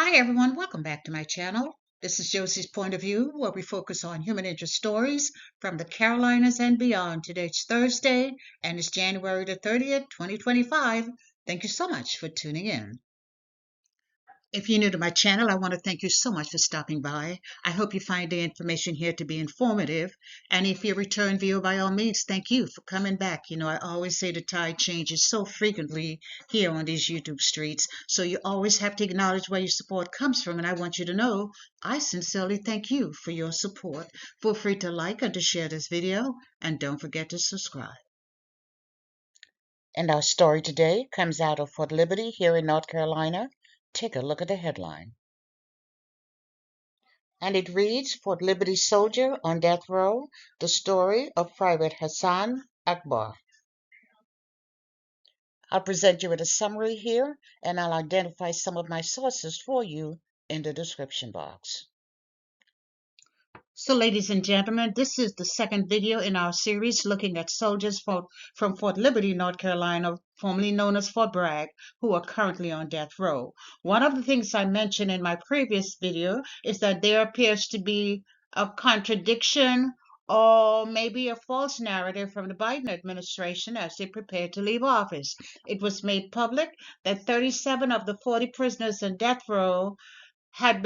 Hi everyone, welcome back to my channel. This is Josie's Point of View, where we focus on human interest stories from the Carolinas and beyond. Today's Thursday, and it's January the 30th, 2025. Thank you so much for tuning in. If you're new to my channel, I want to thank you so much for stopping by. I hope you find the information here to be informative. And if you're a return viewer, by all means, thank you for coming back. I always say the tide changes so frequently here on these YouTube streets. So you always have to acknowledge where your support comes from. And I want you to know I sincerely thank you for your support. Feel free to like and to share this video. And don't forget to subscribe. And our story today comes out of Fort Liberty here in North Carolina. Take a look at the headline. And it reads, Fort Liberty Soldier on Death Row, the story of Private Hasan Akbar. I'll present you with a summary here, and I'll identify some of my sources for you in the description box. So, ladies and gentlemen, this is the second video in our series looking at soldiers from Fort Liberty, North Carolina, formerly known as Fort Bragg, who are currently on death row. One of the things I mentioned in my previous video is that there appears to be a contradiction or maybe a false narrative from the Biden administration as they prepare to leave office. It was made public that 37 of the 40 prisoners on death row had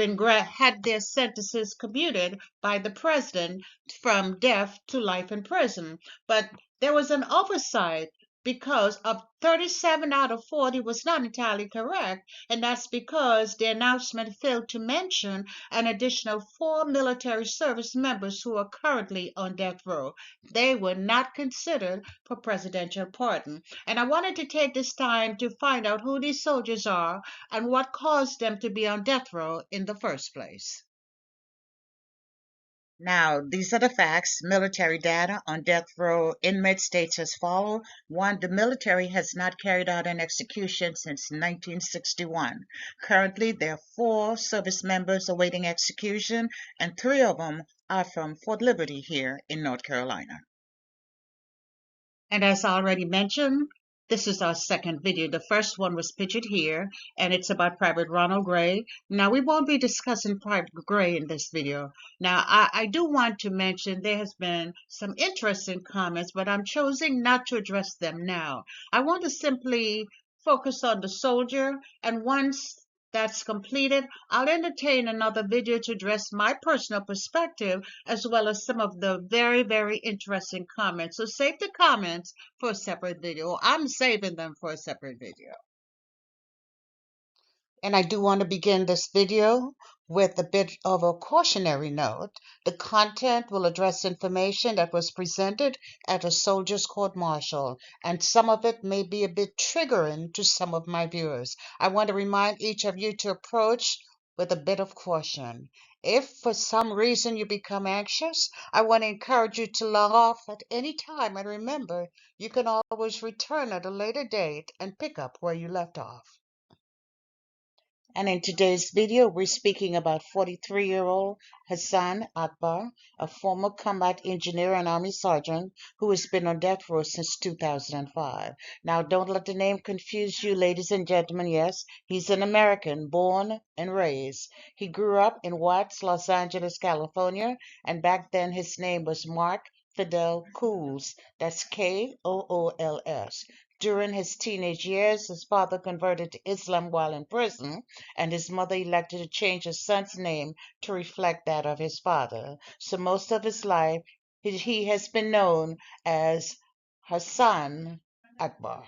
their sentences commuted by the president from death to life in prison. But there was an oversight because of 37 out of 40 was not entirely correct, and that's because the announcement failed to mention an additional 4 military service members who are currently on death row. They were not considered for presidential pardon. And I wanted to take this time to find out who these soldiers are and what caused them to be on death row in the first place. Now, these are the facts. Military data on death row inmate states as follows. 1. The military has not carried out an execution since 1961. Currently, there are 4 service members awaiting execution, and 3 of them are from Fort Liberty here in North Carolina. And as I already mentioned, this is our second video. The first one was pictured here, and it's about Private Ronald Gray. Now, we won't be discussing Private Gray in this video. Now, I do want to mention there has been some interesting comments, but I'm choosing not to address them now. I want to simply focus on the soldier, and once that's completed, I'll entertain another video to address my personal perspective as well as some of the very, very interesting comments. So save the comments for a separate video. I'm saving them for a separate video. And I do want to begin this video with a bit of a cautionary note. The content will address information that was presented at a soldiers' court-martial, and some of it may be a bit triggering to some of my viewers. I want to remind each of you to approach with a bit of caution. If for some reason you become anxious, I want to encourage you to log off at any time, and remember, you can always return at a later date and pick up where you left off. And in today's video, we're speaking about 43-year-old Hasan Akbar, a former combat engineer and Army sergeant who has been on death row since 2005. Now, don't let the name confuse you, ladies and gentlemen. Yes, he's an American, born and raised. He grew up in Watts, Los Angeles, California, and back then his name was Mark Fidel Cools. That's Kools. During his teenage years, his father converted to Islam while in prison, and his mother elected to change his son's name to reflect that of his father. So most of his life, he has been known as Hasan Akbar.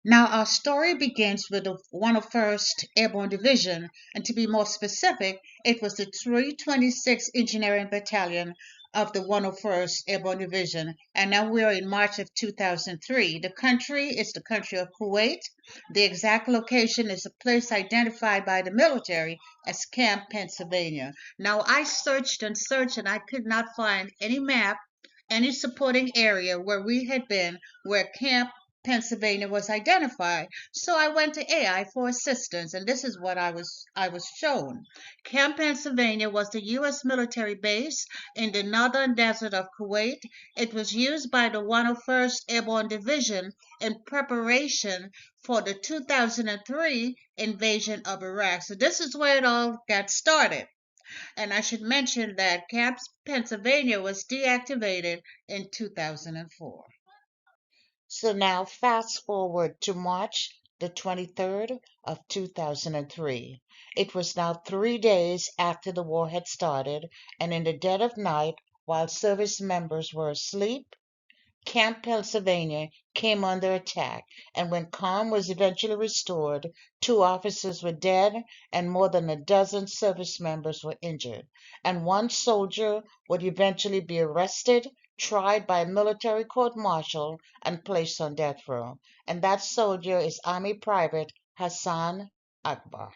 Now, our story begins with the 101st Airborne Division, and to be more specific, it was the 326th Engineering Battalion of the 101st Airborne Division, and now we're in March of 2003. The country is the country of Kuwait. The exact location is a place identified by the military as Camp Pennsylvania. Now, I searched and searched, and I could not find any map, any supporting area where we had been, where Camp Pennsylvania was identified. So I went to AI for assistance, and this is what I was shown. Camp Pennsylvania was the U.S. military base in the northern desert of Kuwait. It was used by the 101st Airborne Division in preparation for the 2003 invasion of Iraq. So this is where it all got started. And I should mention that Camp Pennsylvania was deactivated in 2004. So now fast forward to March the 23rd of 2003. It was now 3 days after the war had started, and in the dead of night, while service members were asleep, Camp Pennsylvania came under attack, and when calm was eventually restored, 2 officers were dead and more than a dozen service members were injured, and one soldier would eventually be arrested, tried by a military court-martial, and placed on death row. And that soldier is Army Private Hasan Akbar.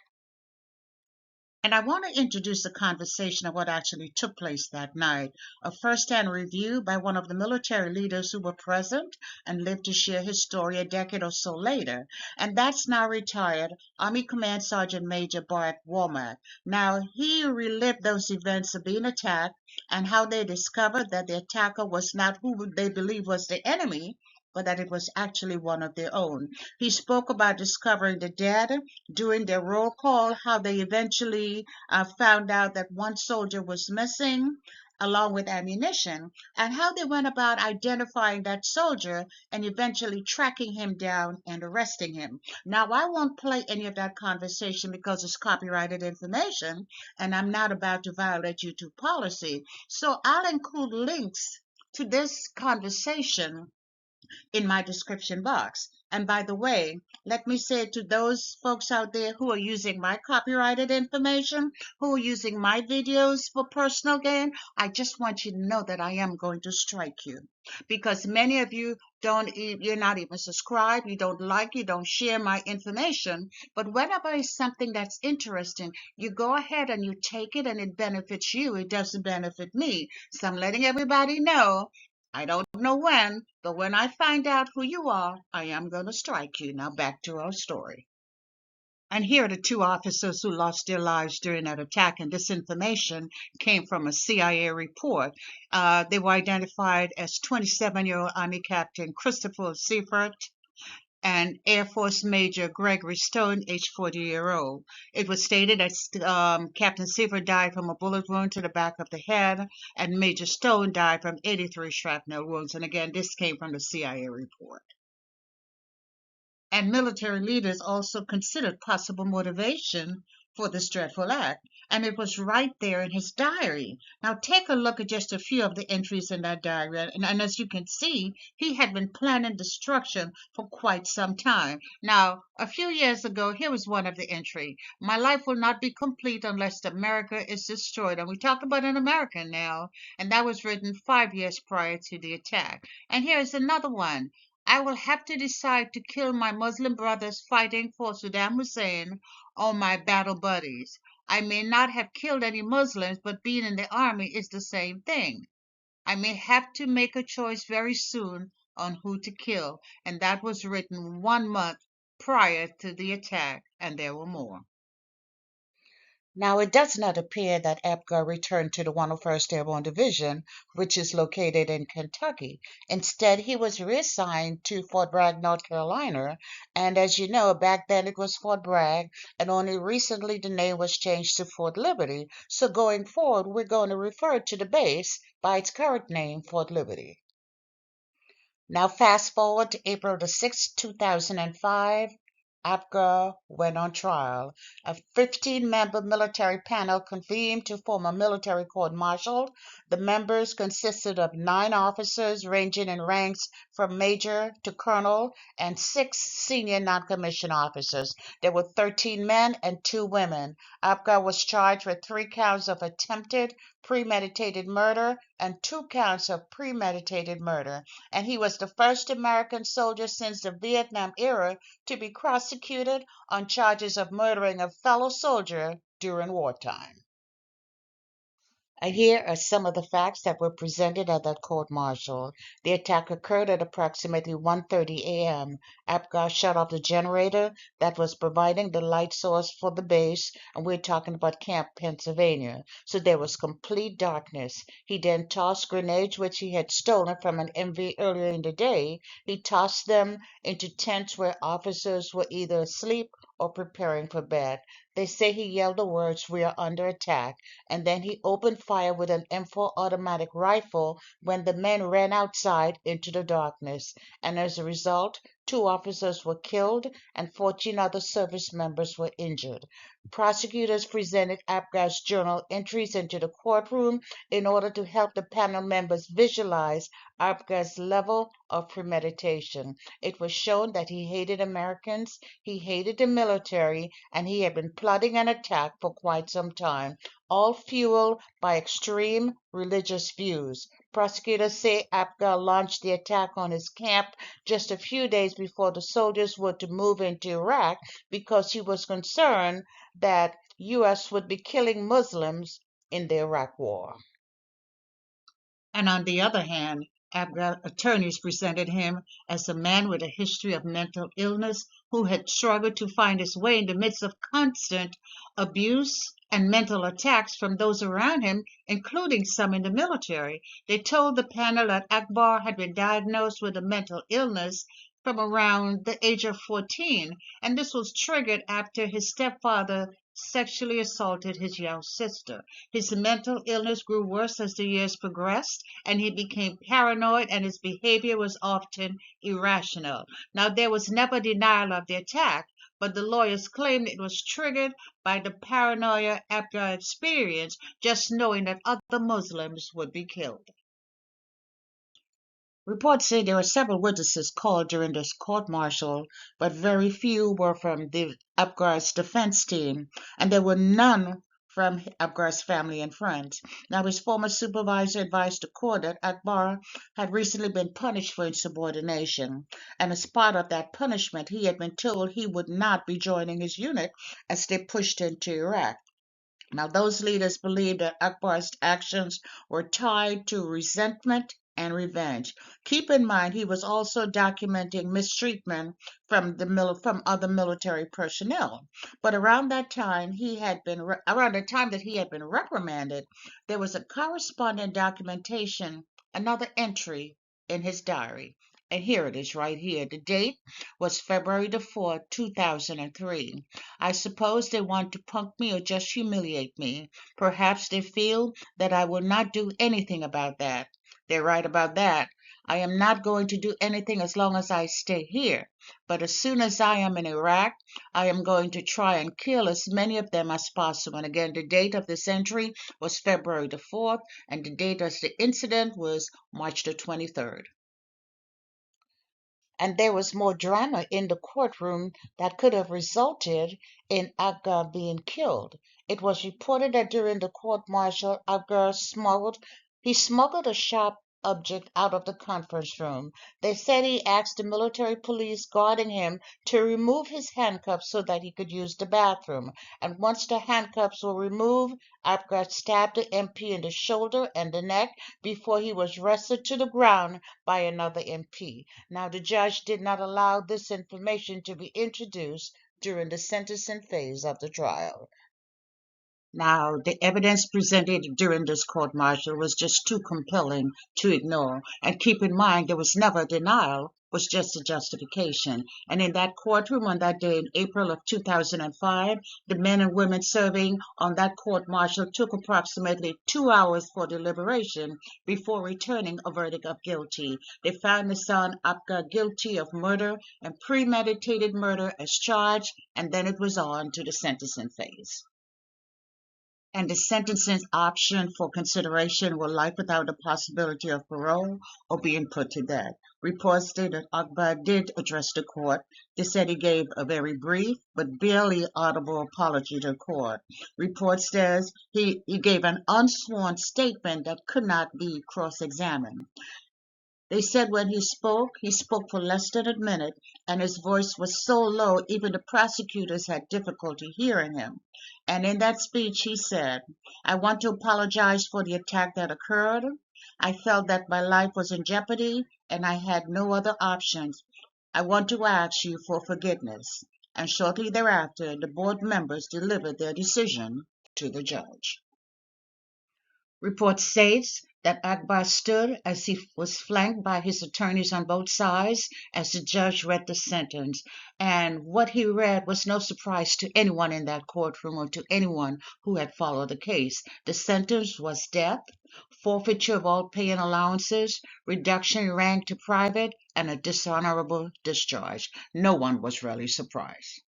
And I want to introduce the conversation of what actually took place that night. A first-hand review by one of the military leaders who were present and lived to share his story a decade or so later. And that's now retired Army Command Sergeant Major Bart Womack. Now, he relived those events of being attacked and how they discovered that the attacker was not who they believed was the enemy, but that it was actually one of their own. He spoke about discovering the dead during their roll call, how they eventually found out that one soldier was missing along with ammunition, and how they went about identifying that soldier and eventually tracking him down and arresting him. Now, I won't play any of that conversation because it's copyrighted information, and I'm not about to violate YouTube policy. So I'll include links to this conversation in my description box. And by the way, let me say to those folks out there who are using my copyrighted information, who are using my videos for personal gain, I just want you to know that I am going to strike you. Because many of you you're not even subscribed, you don't like, you don't share my information. But whenever it's something that's interesting, you go ahead and you take it and it benefits you. It doesn't benefit me. So I'm letting everybody know. I don't know when, but when I find out who you are, I am going to strike you. Now back to our story. And here are the 2 officers who lost their lives during that attack, and this information came from a CIA report. They were identified as 27-year-old Army Captain Christopher Seifert and Air Force Major Gregory Stone, age 40-year-old. It was stated that Captain Seifert died from a bullet wound to the back of the head, and Major Stone died from 83 shrapnel wounds. And again, this came from the CIA report. And military leaders also considered possible motivation for this dreadful act, and it was right there in his diary. Now take a look at just a few of the entries in that diary, and as you can see, he had been planning destruction for quite some time. Now, a few years ago, here was one of the entry. My life will not be complete unless America is destroyed. And we talk about an American now, and that was written 5 years prior to the attack. And here's another one. I will have to decide to kill my Muslim brothers fighting for Saddam Hussein or my battle buddies. I may not have killed any Muslims, but being in the army is the same thing. I may have to make a choice very soon on who to kill, and that was written 1 month prior to the attack, and there were more. Now, it does not appear that Apgar returned to the 101st Airborne Division, which is located in Kentucky. Instead, he was reassigned to Fort Bragg, North Carolina, and as you know, back then it was Fort Bragg, and only recently the name was changed to Fort Liberty. So going forward, we're going to refer to the base by its current name, Fort Liberty. Now, fast forward to April the 6th, 2005. Apgar went on trial. A 15-member military panel convened to form a military court-martial. The members consisted of 9 officers ranging in ranks from major to colonel and 6 senior non-commissioned officers. There were 13 men and 2 women. Apgar was charged with 3 counts of attempted premeditated murder and 2 counts of premeditated murder. And he was the first American soldier since the Vietnam era to be prosecuted on charges of murdering a fellow soldier during wartime. Here are some of the facts that were presented at that court-martial. The attack occurred at approximately 1:30 a.m. Apgar shut off the generator that was providing the light source for the base, and we're talking about Camp Pennsylvania. So there was complete darkness. He then tossed grenades which he had stolen from an MV earlier in the day. He tossed them into tents where officers were either asleep or preparing for bed. They say he yelled the words, "We are under attack," and then he opened fire with an M4 automatic rifle when the men ran outside into the darkness. And as a result, 2 officers were killed and 14 other service members were injured. Prosecutors presented Apgar's journal entries into the courtroom in order to help the panel members visualize Apgar's level of premeditation. It was shown that he hated Americans, he hated the military, and he had been plotting an attack for quite some time, all fueled by extreme religious views. Prosecutors say Apgar launched the attack on his camp just a few days before the soldiers were to move into Iraq because he was concerned that U.S. would be killing Muslims in the Iraq War. And on the other hand, Apgar attorneys presented him as a man with a history of mental illness who had struggled to find his way in the midst of constant abuse and mental attacks from those around him, including some in the military. They told the panel that Akbar had been diagnosed with a mental illness from around the age of 14, and this was triggered after his stepfather sexually assaulted his young sister. His mental illness grew worse as the years progressed, and he became paranoid, and his behavior was often irrational. Now, there was never denial of the attack, but the lawyers claimed it was triggered by the paranoia Abdul experienced, just knowing that other Muslims would be killed. Reports say there were several witnesses called during this court-martial, but very few were from the Apgar's defense team, and there were none from Apgar's family and friends. Now, his former supervisor advised the court that Akbar had recently been punished for insubordination, and as part of that punishment, he had been told he would not be joining his unit as they pushed into Iraq. Now, those leaders believed that Akbar's actions were tied to resentment and revenge. Keep in mind, he was also documenting mistreatment from other military personnel. But around that time, around the time that he had been reprimanded, there was a corresponding documentation, another entry in his diary. And here it is right here. The date was February the 4th, 2003. I suppose they want to punk me or just humiliate me. Perhaps they feel that I will not do anything about that. They're right about that. I am not going to do anything as long as I stay here. But as soon as I am in Iraq, I am going to try and kill as many of them as possible. And again, the date of this entry was February the 4th, and the date of the incident was March the 23rd. And there was more drama in the courtroom that could have resulted in Akbar being killed. It was reported that during the court-martial, Akbar smuggled a sharp object out of the conference room. They said he asked the military police guarding him to remove his handcuffs so that he could use the bathroom. And once the handcuffs were removed, Akbar stabbed the MP in the shoulder and the neck before he was wrestled to the ground by another MP. Now, the judge did not allow this information to be introduced during the sentencing phase of the trial. Now, the evidence presented during this court-martial was just too compelling to ignore. And keep in mind, there was never a denial, was just a justification. And in that courtroom on that day in April of 2005, the men and women serving on that court-martial took approximately 2 hours for deliberation before returning a verdict of guilty. They found Hasan Akbar guilty of murder and premeditated murder as charged, and then it was on to the sentencing phase. And the sentencing option for consideration were life without the possibility of parole or being put to death. Reports state that Akbar did address the court. They said he gave a very brief but barely audible apology to the court. Reports says he gave an unsworn statement that could not be cross-examined. They said when he spoke for less than a minute, and his voice was so low even the prosecutors had difficulty hearing him. And in that speech, he said, I want to apologize for the attack that occurred. I felt that my life was in jeopardy and I had no other options. I want to ask you for forgiveness. And shortly thereafter, the board members delivered their decision to the judge. Report states that Akbar stood as he was flanked by his attorneys on both sides as the judge read the sentence. And what he read was no surprise to anyone in that courtroom or to anyone who had followed the case. The sentence was death, forfeiture of all pay and allowances, reduction in rank to private, and a dishonorable discharge. No one was really surprised.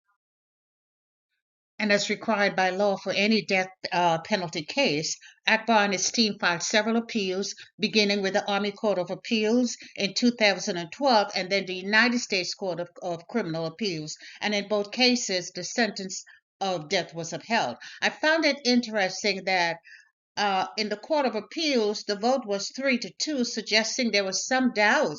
And as required by law for any death penalty case, Akbar and his team filed several appeals, beginning with the Army Court of Appeals in 2012 and then the United States Court of Criminal Appeals. And in both cases, the sentence of death was upheld. I found it interesting that in the Court of Appeals, the vote was 3-2, suggesting there was some doubt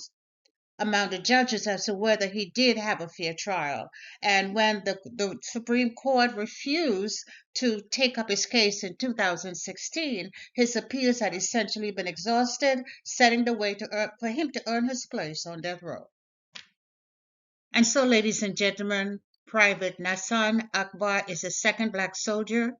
among the judges as to whether he did have a fair trial. And when the Supreme Court refused to take up his case in 2016, his appeals had essentially been exhausted, setting the way for him to earn his place on death row. And so, ladies and gentlemen, Private Hasan Akbar is the second black soldier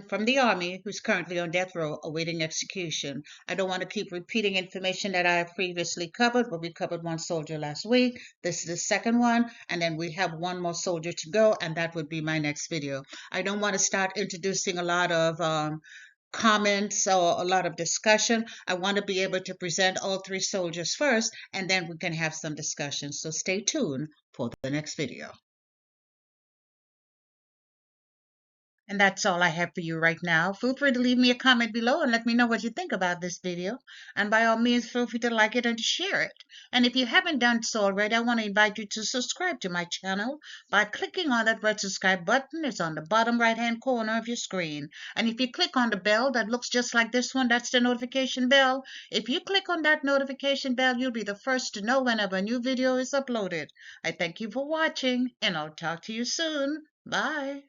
from the Army who's currently on death row awaiting execution. I don't want to keep repeating information that I have previously covered, but we covered one soldier last week. This is the second one, and then we have one more soldier to go, and that would be my next video. I don't want to start introducing a lot of comments or a lot of discussion. I want to be able to present all three soldiers first, and then we can have some discussion. So stay tuned for the next video. And that's all I have for you right now. Feel free to leave me a comment below and let me know what you think about this video. And by all means, feel free to like it and to share it. And if you haven't done so already, I want to invite you to subscribe to my channel by clicking on that red subscribe button. It's on the bottom right-hand corner of your screen. And if you click on the bell that looks just like this one, that's the notification bell. If you click on that notification bell, you'll be the first to know whenever a new video is uploaded. I thank you for watching, and I'll talk to you soon. Bye.